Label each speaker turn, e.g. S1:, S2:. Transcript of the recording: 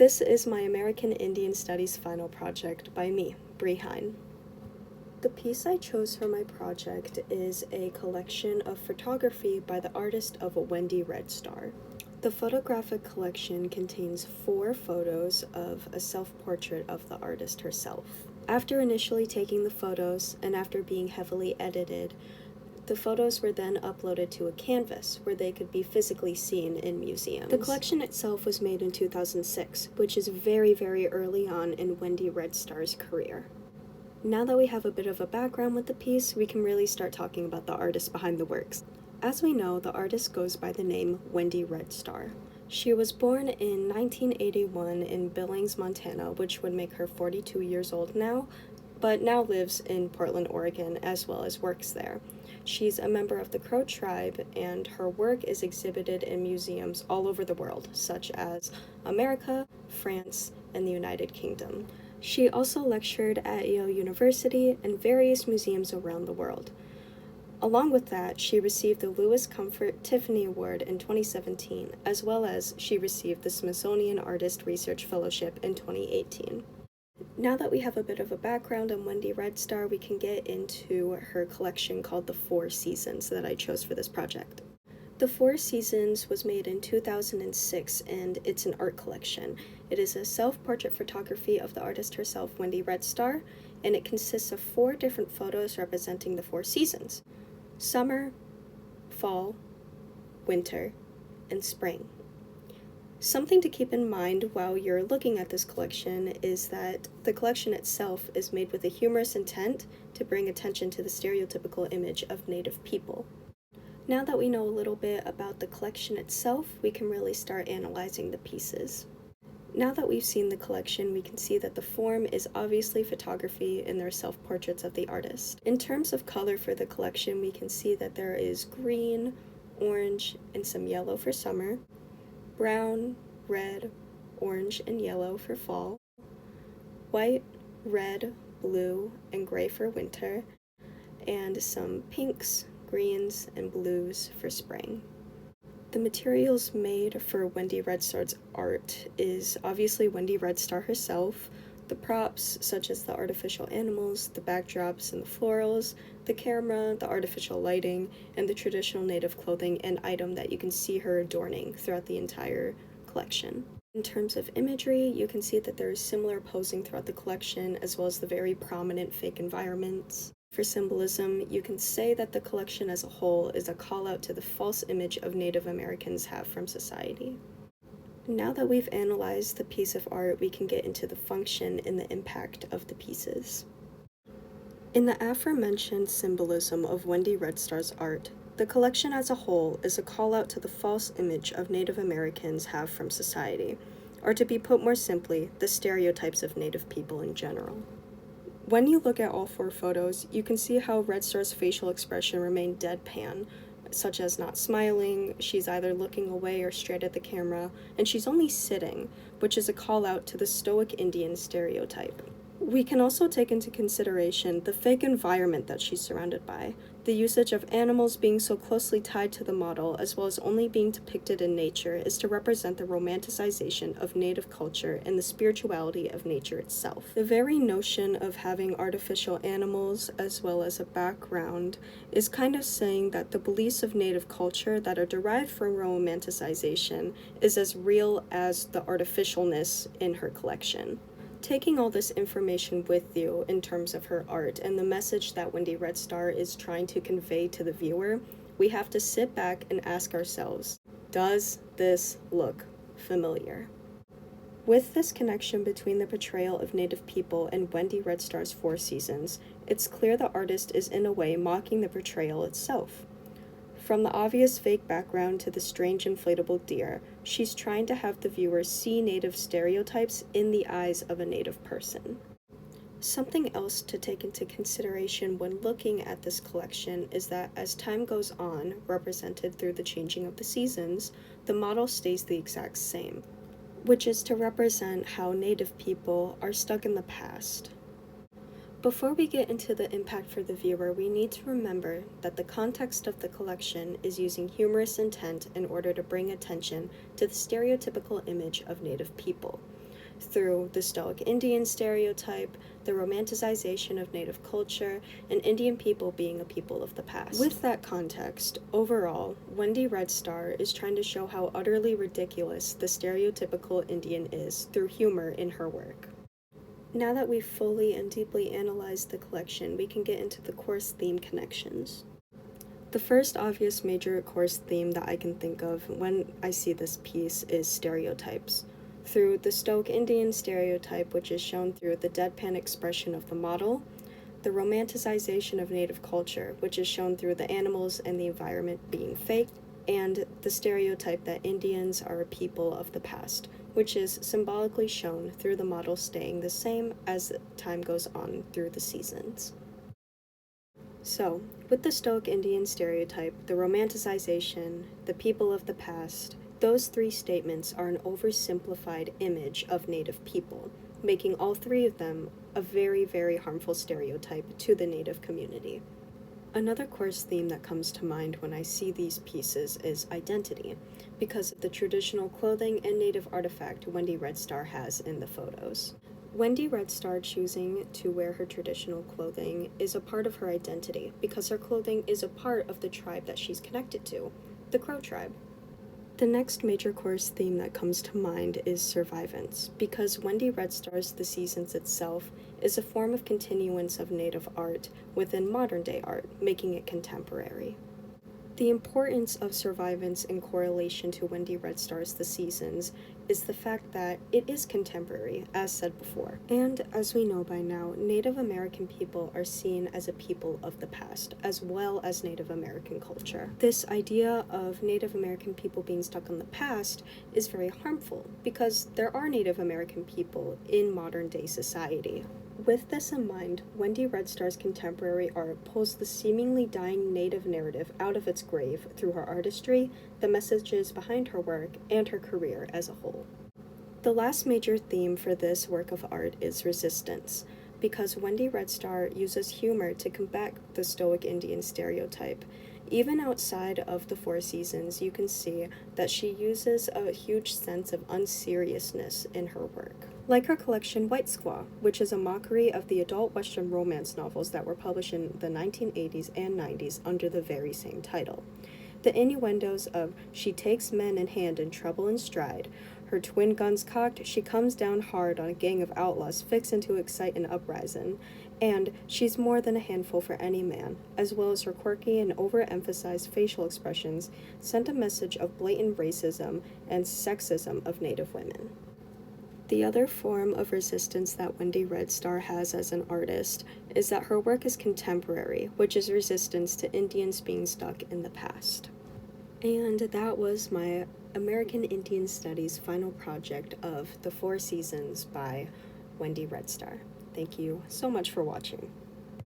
S1: This is my American Indian Studies final project by me, Brie Heine. The piece I chose for my project is a collection of photography by the artist of Wendy Red Star. The photographic collection contains 4 photos of a self-portrait of the artist herself. After initially taking the photos, and after being heavily edited, the photos were then uploaded to a canvas where they could be physically seen in museums. The collection itself was made in 2006, which is very, very early on in Wendy Red Star's career. Now that we have a bit of a background with the piece, we can really start talking about the artist behind the works. As we know, the artist goes by the name Wendy Red Star. She was born in 1981 in Billings, Montana, which would make her 42 years old now, but now lives in Portland, Oregon, as well as works there. She's a member of the Crow tribe, and her work is exhibited in museums all over the world, such as America, France, and the United Kingdom. She also lectured at Yale University and various museums around the world. Along with that, she received the Louis Comfort Tiffany Award in 2017, as well as she received the Smithsonian Artist Research Fellowship in 2018. Now that we have a bit of a background on Wendy Red Star, we can get into her collection called The 4 Seasons that I chose for this project. The 4 Seasons was made in 2006, and it's an art collection. It is a self-portrait photography of the artist herself, Wendy Red Star, and it consists of 4 different photos representing the 4 seasons: summer, fall, winter, and spring. Something to keep in mind while you're looking at this collection is that the collection itself is made with a humorous intent to bring attention to the stereotypical image of Native people. Now that we know a little bit about the collection itself, we can really start analyzing the pieces. Now that we've seen the collection, we can see that the form is obviously photography and there are self-portraits of the artist. In terms of color for the collection, we can see that there is green, orange, and some yellow for summer, brown, red, orange, and yellow for fall, white, red, blue, and gray for winter, and some pinks, greens, and blues for spring. The materials made for Wendy Red Star's art is obviously Wendy Red Star herself, the props such as the artificial animals, the backdrops and the florals, the camera, the artificial lighting, and the traditional native clothing and item that you can see her adorning throughout the entire collection. In terms of imagery, you can see that there is similar posing throughout the collection, as well as the very prominent fake environments. For symbolism, you can say that the collection as a whole is a call out to the false image of Native Americans have from society. Now that we've analyzed the piece of art, we can get into the function and the impact of the pieces. In the aforementioned symbolism of Wendy Red Star's art, the collection as a whole is a call out to the false image of Native Americans have from society, or to be put more simply, the stereotypes of Native people in general. When you look at all 4 photos, you can see how Red Star's facial expression remained deadpan, such as not smiling, she's either looking away or straight at the camera, and she's only sitting, which is a call out to the stoic Indian stereotype. We can also take into consideration the fake environment that she's surrounded by, the usage of animals being so closely tied to the model, as well as only being depicted in nature, is to represent the romanticization of Native culture and the spirituality of nature itself. The very notion of having artificial animals as well as a background is kind of saying that the beliefs of Native culture that are derived from romanticization is as real as the artificialness in her collection. Taking all this information with you in terms of her art and the message that Wendy Red Star is trying to convey to the viewer, we have to sit back and ask ourselves, does this look familiar? With this connection between the portrayal of Native people and Wendy Red Star's 4 Seasons, it's clear the artist is in a way mocking the portrayal itself. From the obvious fake background to the strange inflatable deer, she's trying to have the viewer see Native stereotypes in the eyes of a Native person. Something else to take into consideration when looking at this collection is that as time goes on, represented through the changing of the seasons, the model stays the exact same, which is to represent how Native people are stuck in the past. Before we get into the impact for the viewer, we need to remember that the context of the collection is using humorous intent in order to bring attention to the stereotypical image of Native people. through the Stoic Indian stereotype, the romanticization of Native culture, and Indian people being a people of the past. With that context, overall, Wendy Red Star is trying to show how utterly ridiculous the stereotypical Indian is through humor in her work. Now that we've fully and deeply analyzed the collection, we can get into the course theme connections. The first obvious major course theme that I can think of when I see this piece is stereotypes. Through the Stoic Indian stereotype, which is shown through the deadpan expression of the model, the romanticization of Native culture, which is shown through the animals and the environment being fake, and the stereotype that Indians are a people of the past, which is symbolically shown through the model staying the same as time goes on through the seasons. So, with the Stoic Indian stereotype, the romanticization, the people of the past, those three statements are an oversimplified image of Native people, making all three of them a very, very harmful stereotype to the Native community. Another course theme that comes to mind when I see these pieces is identity, because of the traditional clothing and Native artifact Wendy Red Star has in the photos. Wendy Red Star choosing to wear her traditional clothing is a part of her identity because her clothing is a part of the tribe that she's connected to, the Crow tribe. The next major course theme that comes to mind is survivance, because Wendy Red Star's The Seasons itself is a form of continuance of Native art within modern-day art, making it contemporary. The importance of survivance in correlation to Wendy Red Star's The Seasons is the fact that it is contemporary, as said before. And as we know by now, Native American people are seen as a people of the past, as well as Native American culture. This idea of Native American people being stuck in the past is very harmful, because there are Native American people in modern-day society. With this in mind, Wendy Red Star's contemporary art pulls the seemingly dying Native narrative out of its grave through her artistry, the messages behind her work, and her career as a whole. The last major theme for this work of art is resistance, because Wendy Red Star uses humor to combat the Stoic Indian stereotype. Even outside of the Four Seasons, you can see that she uses a huge sense of unseriousness in her work. Like her collection White Squaw, which is a mockery of the adult Western romance novels that were published in the 1980s and 90s under the very same title. The innuendos of "she takes men in hand in trouble and stride," her twin guns cocked, she comes down hard on a gang of outlaws fixin' to excite an uprising, and she's more than a handful for any man, as well as her quirky and overemphasized facial expressions, sent a message of blatant racism and sexism of Native women. The other form of resistance that Wendy Red Star has as an artist is that her work is contemporary, which is resistance to Indians being stuck in the past. And that was my American Indian Studies final project of The Four Seasons by Wendy Red Star. Thank you so much for watching.